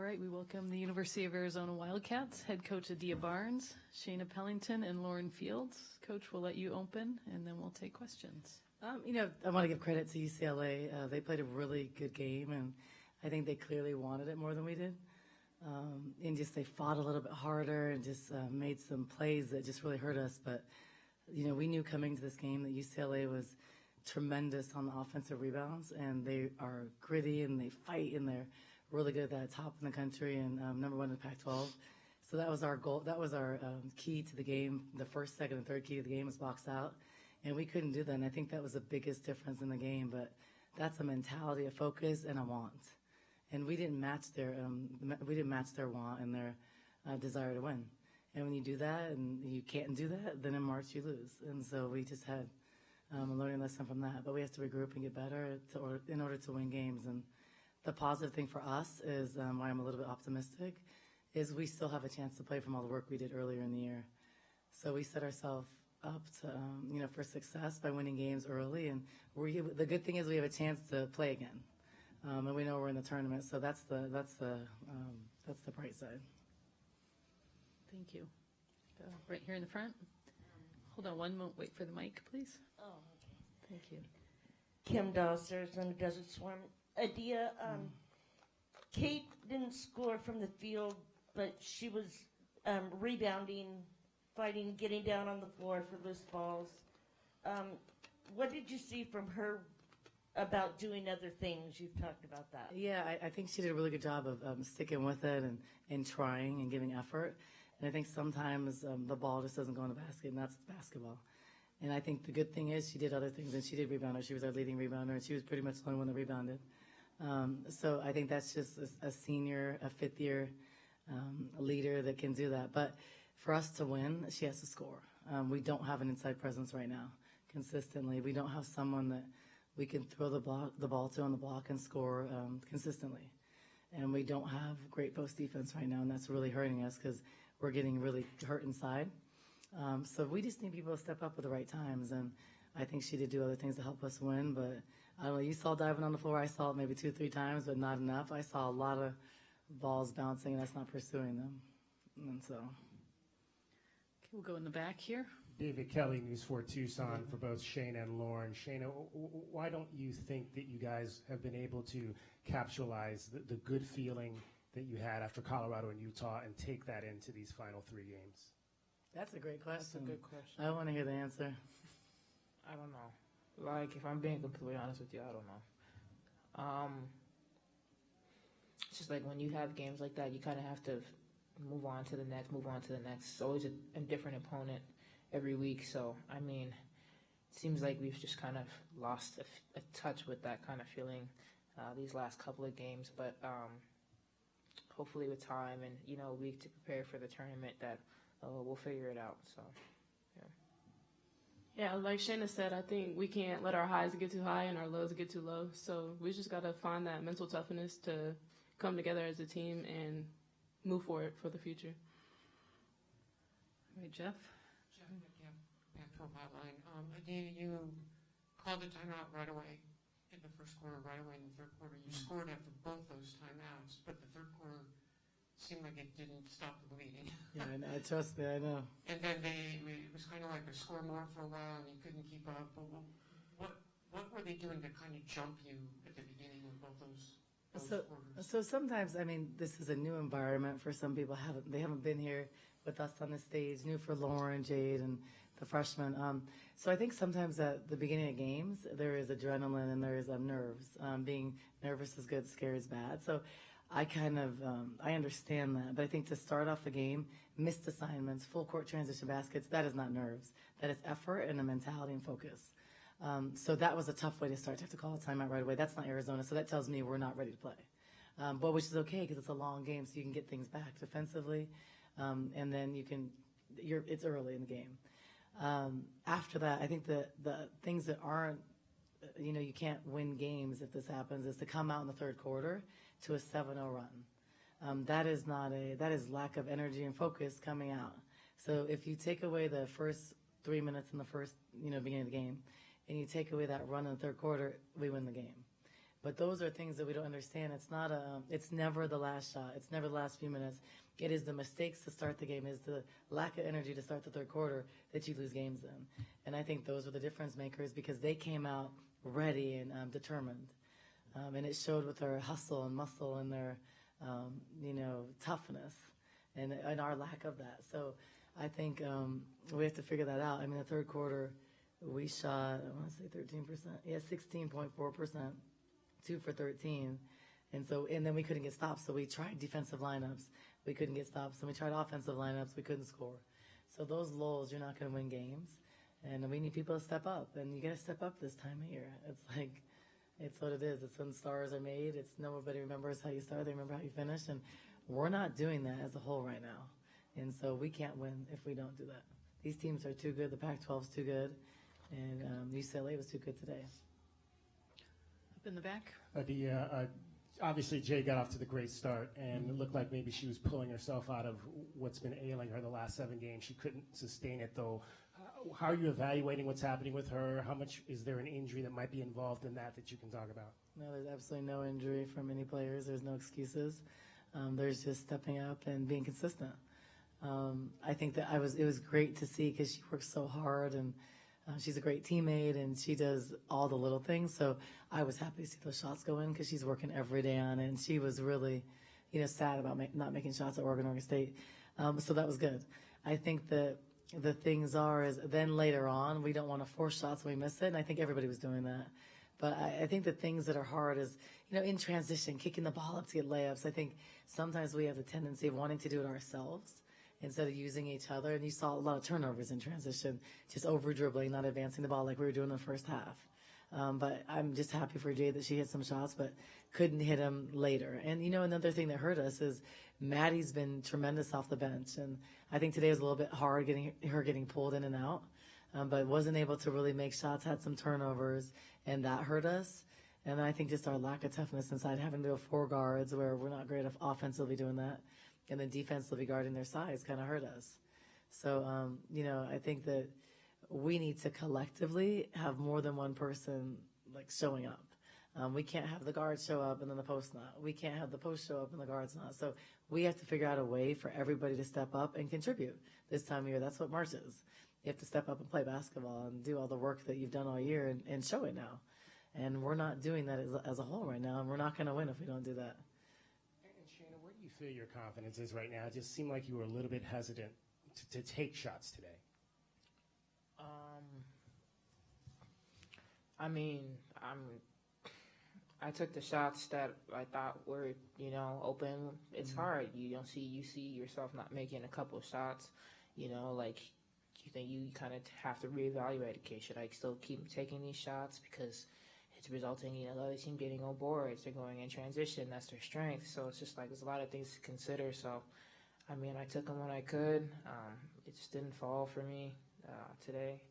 right, we welcome the University of Arizona Wildcats head coach Adia Barnes, Shaina Pellington, and Lauren Fields. Coach, we'll let you open, and then we'll take questions. I want to give credit to UCLA. They played a really good game, and I think they clearly wanted it more than we did. And just they fought a little bit harder and just made some plays that just really hurt us. But, we knew coming to this game that UCLA was tremendous on the offensive rebounds, and they are gritty and they fight and they're really good at that, top in the country and number one in the Pac-12. So that was our goal. That was our key to the game. The first, second, and third key to the game was box out, and we couldn't do that. And I think that was the biggest difference in the game. But that's a mentality, a focus, and a want. And we didn't match their want and their desire to win. And when you do that and you can't do that, then in March you lose. And so we just had a learning lesson from that. But we have to regroup and get better in order to win games. And the positive thing for us is why I'm a little bit optimistic is we still have a chance to play from all the work we did earlier in the year. So we set ourselves up to for success by winning games early. And the good thing is we have a chance to play again. And we know we're in the tournament, so that's the bright side. Thank you. Right here in the front. Hold on one moment. Wait for the mic, please. Oh, okay. Thank you. Kim Doss, Arizona Desert Swarm. Adia, Kate didn't score from the field, but she was rebounding, fighting, getting down on the floor for loose balls. What did you see from her about doing other things? You've talked about that. Yeah, I think she did a really good job of sticking with it and trying and giving effort. And I think sometimes the ball just doesn't go in the basket, and that's basketball. And I think the good thing is she did other things, and she did rebounder. She was our leading rebounder, and she was pretty much the only one that rebounded. So I think that's just a senior, a fifth-year leader that can do that. But for us to win, she has to score. We don't have an inside presence right now consistently. We don't have someone that we can throw the ball to on the block and score consistently. And we don't have great post defense right now, and that's really hurting us because we're getting really hurt inside. So we just need people to step up at the right times, and I think she did do other things to help us win. But I don't know, you saw diving on the floor. I saw it maybe 2 or 3 times, but not enough. I saw a lot of balls bouncing, and us not pursuing them. And so. Okay, we'll go in the back here. David Kelly, News 4 Tucson, for both Shaina and Lauren. Shaina, why don't you think that you guys have been able to capitalize the good feeling that you had after Colorado and Utah and take that into these final 3 games? That's a great question. That's a good question. I want to hear the answer. I don't know. Like, if I'm being completely honest with you, I don't know. It's just like when you have games like that, you kind of have to move on to the next. It's always a different opponent every week. So, I mean, it seems like we've just kind of lost a touch with that kind of feeling these last couple of games. But hopefully with time and, a week to prepare for the tournament that we'll figure it out. So, yeah. Yeah, like Shaina said, I think we can't let our highs get too high and our lows get too low. So we just got to find that mental toughness to come together as a team and move forward for the future. All right, Jeff. Pac-12 hotline. Adia, you called the timeout right away in the first quarter, right away in the third quarter. You scored after both those timeouts, but the third quarter seemed like it didn't stop the bleeding. Yeah, I trust me, I know. And then it was kind of like a score more for a while, and you couldn't keep up. But what were they doing to kind of jump you at the beginning of both those quarters? So sometimes, this is a new environment for some people. They haven't been here with us on the stage. New for Lauren, Jade, and the freshmen. So I think sometimes at the beginning of games, there is adrenaline and there is nerves. Being nervous is good, scared is bad. So I I understand that. But I think to start off the game, missed assignments, full court transition baskets, that is not nerves. That is effort and a mentality and focus. So that was a tough way to start. To have to call a timeout right away. That's not Arizona. So that tells me we're not ready to play. But which is okay because it's a long game, so you can get things back defensively. And then it's early in the game. After that, I think the things that aren't, you can't win games if this happens, is to come out in the third quarter to a 7-0 run. That is lack of energy and focus coming out. So if you take away the first 3 minutes in the first, beginning of the game, and you take away that run in the third quarter, we win the game. But those are things that we don't understand. It's never the last shot. It's never the last few minutes. It is the mistakes to start the game, is the lack of energy to start the third quarter that you lose games in. And I think those are the difference makers because they came out ready and determined. And it showed with their hustle and muscle and their, toughness and our lack of that. So I think we have to figure that out. I mean, the third quarter, we shot, I want to say 13%. Yeah, 16.4%, 2 for 13. And then we couldn't get stops. So we tried defensive lineups. We couldn't get stops. And we tried offensive lineups. We couldn't score. So those lulls, you're not going to win games. And we need people to step up. And you got to step up this time of year. It's like, it's what it is. It's when stars are made. It's nobody remembers how you start. They remember how you finish. And we're not doing that as a whole right now. And so we can't win if we don't do that. These teams are too good. The Pac-12 is too good. And UCLA was too good today. Up in the back. Obviously, Jay got off to the great start, and it looked like maybe she was pulling herself out of what's been ailing her the last 7 games. She couldn't sustain it, though. How are you evaluating what's happening with her? How much is there an injury that might be involved in that you can talk about? No, there's absolutely no injury from any players. There's no excuses. There's just stepping up and being consistent. I think that it was great to see because she works so hard and she's a great teammate and she does all the little things. So I was happy to see those shots go in because she's working every day on it. And she was really, sad about not making shots at Oregon State. So that was good. I think that the things is then later on, we don't want to force shots when we miss it. And I think everybody was doing that. But I think the things that are hard is, in transition, kicking the ball up to get layups. I think sometimes we have the tendency of wanting to do it ourselves instead of using each other. And you saw a lot of turnovers in transition, just over dribbling, not advancing the ball like we were doing in the first half. But I'm just happy for Jade that she hit some shots, but couldn't hit them later. And, another thing that hurt us is Maddie's been tremendous off the bench. And I think today was a little bit hard getting pulled in and out, but wasn't able to really make shots, had some turnovers, and that hurt us. And I think just our lack of toughness inside, having to go 4 guards where we're not great offensively doing that, and then defensively guarding their size kind of hurt us. So, I think that we need to collectively have more than one person showing up. We can't have the guards show up and then the post not. We can't have the post show up and the guards not. So we have to figure out a way for everybody to step up and contribute this time of year. That's what March is. You have to step up and play basketball and do all the work that you've done all year and show it now. And we're not doing that as a whole right now, and we're not going to win if we don't do that. And Shaina, where do you feel your confidence is right now? It just seemed like you were a little bit hesitant to take shots today. I took the shots that I thought were, open. It's hard. You see yourself not making a couple of shots, you think you kind of have to reevaluate, okay, should I still keep taking these shots because it's resulting in the other team getting on boards, they're going in transition, that's their strength. So it's just there's a lot of things to consider. So, I took them when I could. It just didn't fall for me today.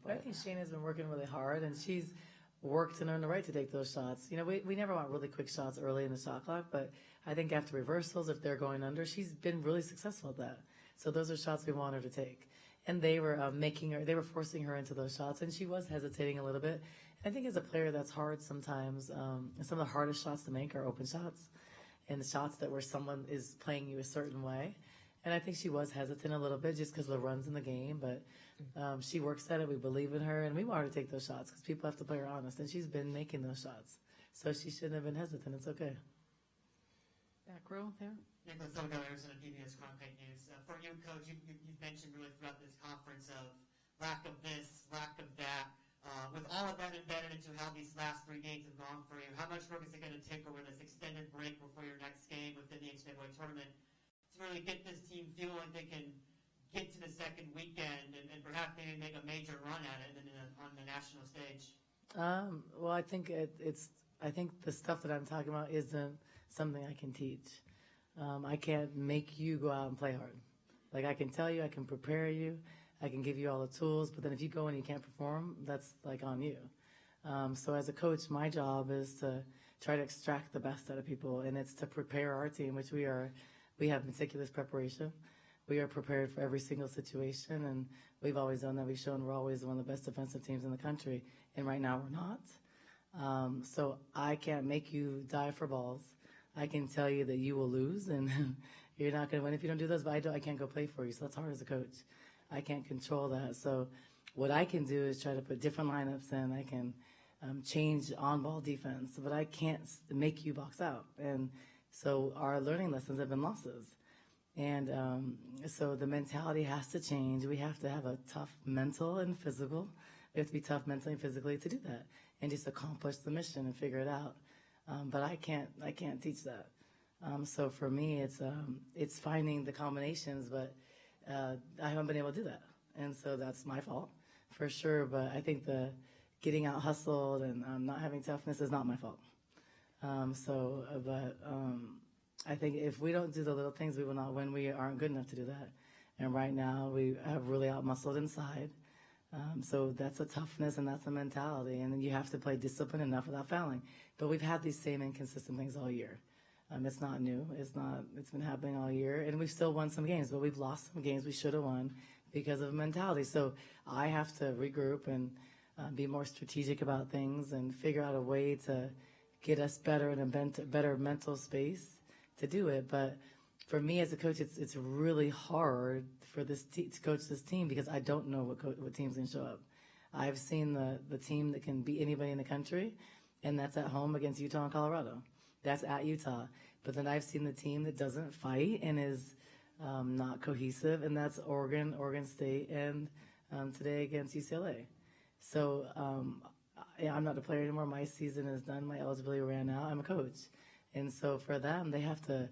But I think Shaina's been working really hard, and she's worked and earned the right to take those shots. We never want really quick shots early in the shot clock, but I think after reversals, if they're going under, she's been really successful at that. So those are shots we want her to take. And they were they were forcing her into those shots, and she was hesitating a little bit. And I think as a player, that's hard sometimes. Some of the hardest shots to make are open shots, and the shots where someone is playing you a certain way. And I think she was hesitant a little bit just because of the runs in the game, but she works at it. We believe in her, and we want her to take those shots because people have to play her honest, and she's been making those shots. So she shouldn't have been hesitant. It's okay. Back row there. Nicholas O'Donnell, Arizona PBS Chronicle News. For you, Coach, you've mentioned really throughout this conference of lack of this, lack of that. With all of that embedded into how these last 3 games have gone for you, how much work is it going to take over this extended break before your next game within the NCAA tournament to really get this team feeling like they can get to the second weekend and perhaps maybe make a major run at it on the national stage? Well, I think I think the stuff that I'm talking about isn't something I can teach. I can't make you go out and play hard. I can tell you, I can prepare you, I can give you all the tools, but then if you go and you can't perform, that's on you. So as a coach, my job is to try to extract the best out of people, and it's to prepare our team, which we have meticulous preparation. We are prepared for every single situation, and we've always done that. We've shown we're always one of the best defensive teams in the country, and right now we're not. So I can't make you die for balls. I can tell you that you will lose and you're not going to win if you don't do those, but I can't go play for you. So that's hard as a coach. I can't control that. So what I can do is try to put different lineups in. I can change on-ball defense, but I can't make you box out. And so our learning lessons have been losses. And so the mentality has to change. We have to have a tough mental and physical. We have to be tough mentally and physically to do that and just accomplish the mission and figure it out. But I can't teach that. So for me, it's finding the combinations, but I haven't been able to do that. And so that's my fault for sure. But I think the getting out hustled and not having toughness is not my fault. I think if we don't do the little things, we will not win. We aren't good enough to do that. And right now, we have really out-muscled inside. So that's a toughness and that's a mentality. And then you have to play disciplined enough without fouling. But we've had these same inconsistent things all year. It's not new. It's been happening all year. And we've still won some games, but we've lost some games we should have won because of mentality. So I have to regroup and be more strategic about things and figure out a way to get us better in a better mental space to do it. But for me as a coach, it's really hard for this to coach this team because I don't know what team's going to show up. I've seen the team that can beat anybody in the country, and that's at home against Utah and Colorado. That's at Utah. But then I've seen the team that doesn't fight and is not cohesive, and that's Oregon State, and today against UCLA. So I'm not a player anymore. My season is done. My eligibility ran out. I'm a coach. And so for them, they have to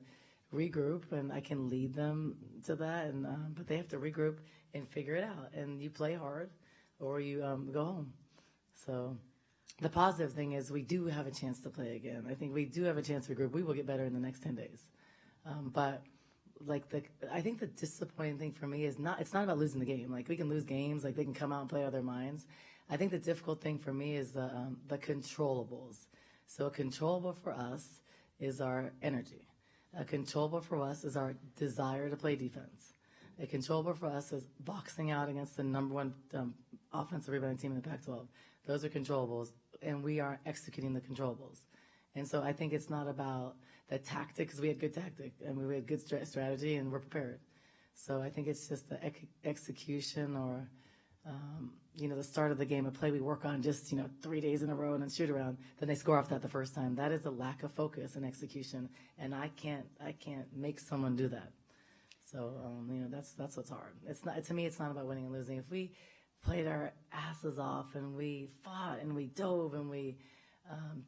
regroup, and I can lead them to that. But they have to regroup and figure it out. And you play hard, or you go home. So the positive thing is we do have a chance to play again. I think we do have a chance to regroup. We will get better in the next 10 days. But I think the disappointing thing for me is it's not about losing the game. Like we can lose games, like they can come out and play out of their minds. I think the difficult thing for me is the controllables. So a controllable for us is our energy. A controllable for us is our desire to play defense. A controllable for us is boxing out against the number one offensive rebounding team in the Pac-12. Those are controllables, and we are executing the controllables. And so I think it's not about the tactic, because we had good tactic, and we had good strategy, and we're prepared. So I think it's just the execution or, the start of the game, a play we work on just, 3 days in a row and then shoot around. Then they score off that the first time. That is a lack of focus and execution, and I can't make someone do that. So, that's what's hard. To me, it's not about winning and losing. If we played our asses off and we fought and we dove and we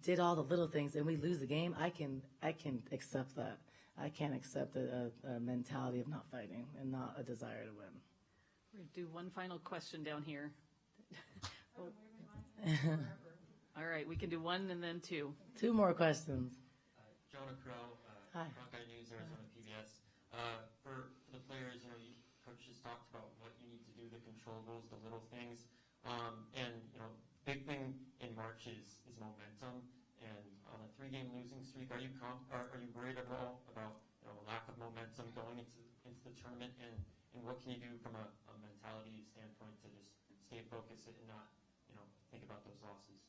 did all the little things and we lose the game, I can accept that. I can't accept a mentality of not fighting and not a desire to win. We're going to do one final question down here. All right, we can do one and then two. Two more questions. Jonah Crow, Hi. Buckeye News, Arizona PBS. For the players, coach just talked about what you need to do, the controllables, the little things. Big thing in March is momentum. And on a 3-game losing streak, are you worried at all about lack of momentum going into the tournament? And what can you do from a mentality standpoint to just stay focused and not think about those losses?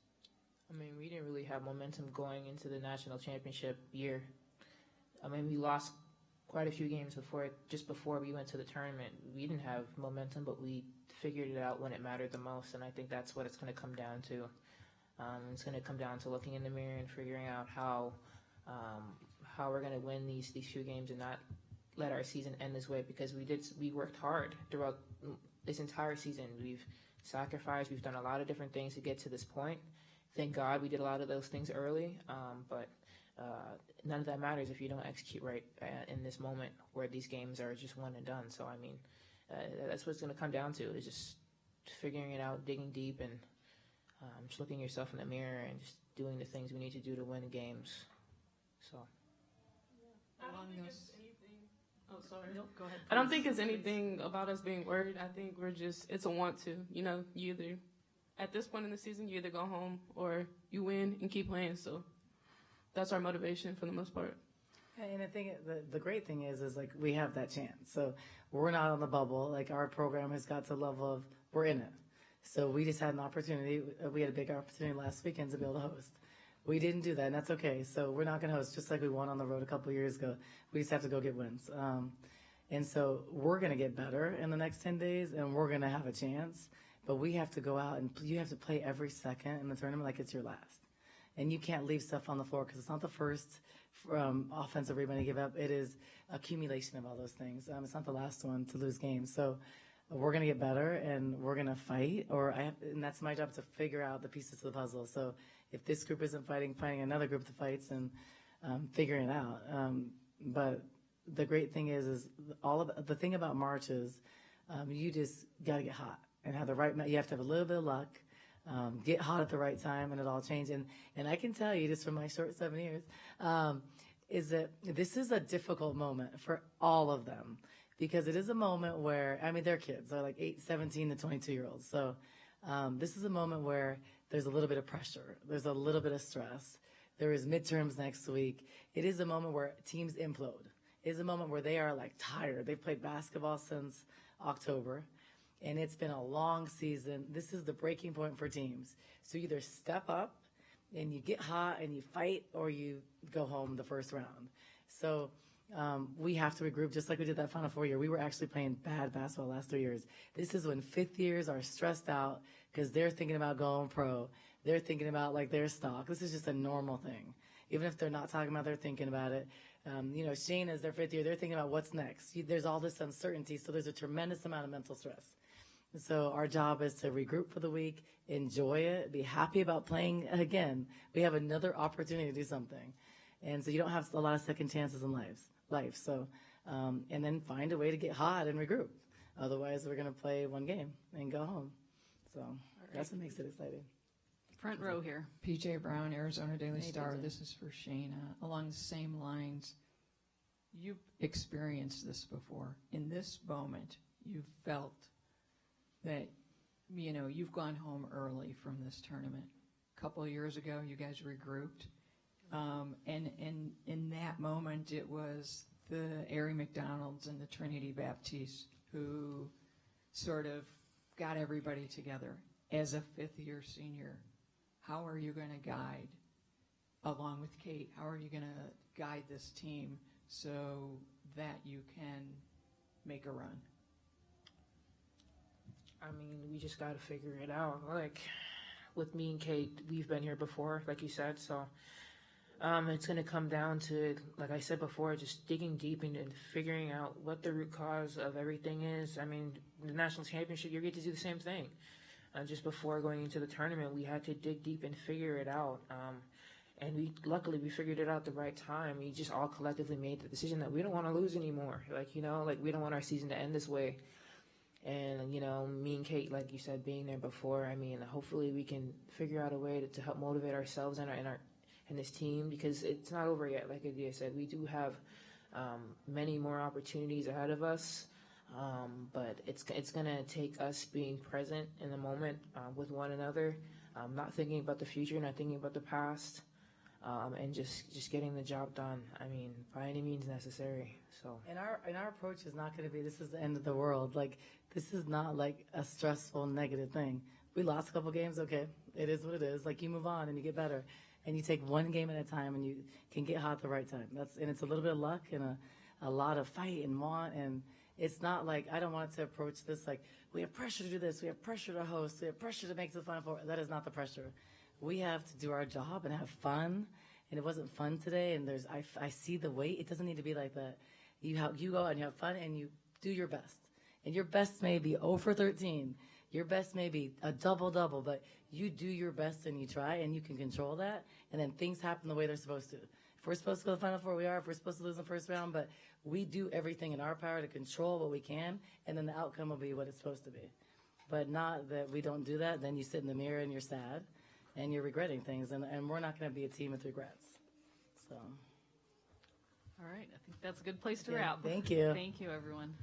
I mean, we didn't really have momentum going into the national championship year. I mean, we lost quite a few games just before we went to the tournament. We didn't have momentum, but we figured it out when it mattered the most, and I think that's what it's going to come down to. It's going to come down to looking in the mirror and figuring out how we're going to win these few games and not let our season end this way, because we worked hard throughout this entire season. We've sacrificed. We've done a lot of different things to get to this point. Thank God we did a lot of those things early, but none of that matters if you don't execute right in this moment where these games are just one and done. So, I mean, that's what it's going to come down to, is just figuring it out, digging deep, and just looking yourself in the mirror and just doing the things we need to do to win games. So. I don't think it's anything. Oh, sorry. Nope, go ahead. I don't think it's anything about us being worried. I think it's a want to. You either, at this point in the season, you either go home or you win and keep playing. So that's our motivation for the most part. And I think the great thing is like we have that chance. So we're not on the bubble. Like our program has got to the level of we're in it. So we just had an opportunity. We had a big opportunity last weekend to be able to host. We didn't do that, and that's okay. So we're not going to host just like we won on the road a couple of years ago. We just have to go get wins. And so we're going to get better in the next 10 days, and we're going to have a chance. But we have to go out, and you have to play every second in the tournament like it's your last. And you can't leave stuff on the floor because it's not the first offensive rebound you give up. It is accumulation of all those things. It's not the last one to lose games. So we're going to get better, and we're going to fight. And that's my job, to figure out the pieces of the puzzle. So if this group isn't fighting another group that fights, and figuring it out. But the great thing is the thing about March is you just got to get hot and have the right. You have to have a little bit of luck. Get hot at the right time, and it all changes. And I can tell you, just from my short 7 years, is that this is a difficult moment for all of them, because it is a moment where, I mean, they're kids. They're like 17 to 22-year-olds. So this is a moment where there's a little bit of pressure. There's a little bit of stress. There is midterms next week. It is a moment where teams implode. It is a moment where they are like tired. They've played basketball since October, and it's been a long season. This is the breaking point for teams. So you either step up and you get hot and you fight, or you go home the first round. So we have to regroup, just like we did that Final Four year. We were actually playing bad basketball the last 3 years. This is when fifth years are stressed out because they're thinking about going pro. They're thinking about like their stock. This is just a normal thing. Even if they're not talking about it, they're thinking about it. Shaina is their fifth year. They're thinking about what's next. There's all this uncertainty, so there's a tremendous amount of mental stress. So our job is to regroup for the week, enjoy it, be happy about playing again. We have another opportunity to do something. And so you don't have a lot of second chances in life. So, and then find a way to get hot and regroup. Otherwise, we're going to play one game and go home. So that's what makes it exciting. Front row here. PJ Brown, Arizona Daily Star. PJ. This is for Shaina. Along the same lines, you've experienced this before. In this moment, you've felt that, you've gone home early from this tournament. A couple of years ago, you guys regrouped. And in that moment, it was the Arie McDonalds and the Trinity Baptiste who sort of got everybody together. As a fifth-year senior, how are you going to guide, along with Kate, how are you going to guide this team so that you can make a run? I mean, we just got to figure it out. Like, with me and Kate, we've been here before, like you said, so it's going to come down to, like I said before, just digging deep and figuring out what the root cause of everything is. I mean, the national championship, you get to do the same thing. Just before going into the tournament, we had to dig deep and figure it out. And luckily we figured it out at the right time. We just all collectively made the decision that we don't want to lose anymore. We don't want our season to end this way. And, me and Kate, like you said, being there before, I mean, hopefully we can figure out a way to help motivate ourselves and this team, because it's not over yet. Like Adia said, we do have many more opportunities ahead of us. But it's going to take us being present in the moment with one another, not thinking about the future, not thinking about the past, and just getting the job done. I mean, by any means necessary. So. And our approach is not going to be, this is the end of the world. Like, this is not like a stressful, negative thing. We lost a couple games, okay. It is what it is. Like, you move on and you get better. And you take one game at a time, and you can get hot at the right time. And it's a little bit of luck and a lot of fight and want. And it's not like, I don't want to approach this like, we have pressure to do this, we have pressure to host, we have pressure to make it to the Final Four. That is not the pressure. We have to do our job and have fun. And it wasn't fun today, and I see the weight. It doesn't need to be like that. You go and you have fun, and you do your best. And your best may be 0 for 13. Your best may be a double-double, but you do your best and you try, and you can control that, and then things happen the way they're supposed to. If we're supposed to go to the Final Four, we are. If we're supposed to lose in the first round, but we do everything in our power to control what we can, and then the outcome will be what it's supposed to be. But not that we don't do that, then you sit in the mirror and you're sad, and you're regretting things, and we're not going to be a team with regrets. So. All right, I think that's a good place to Yeah, wrap. thank you. Thank you, everyone.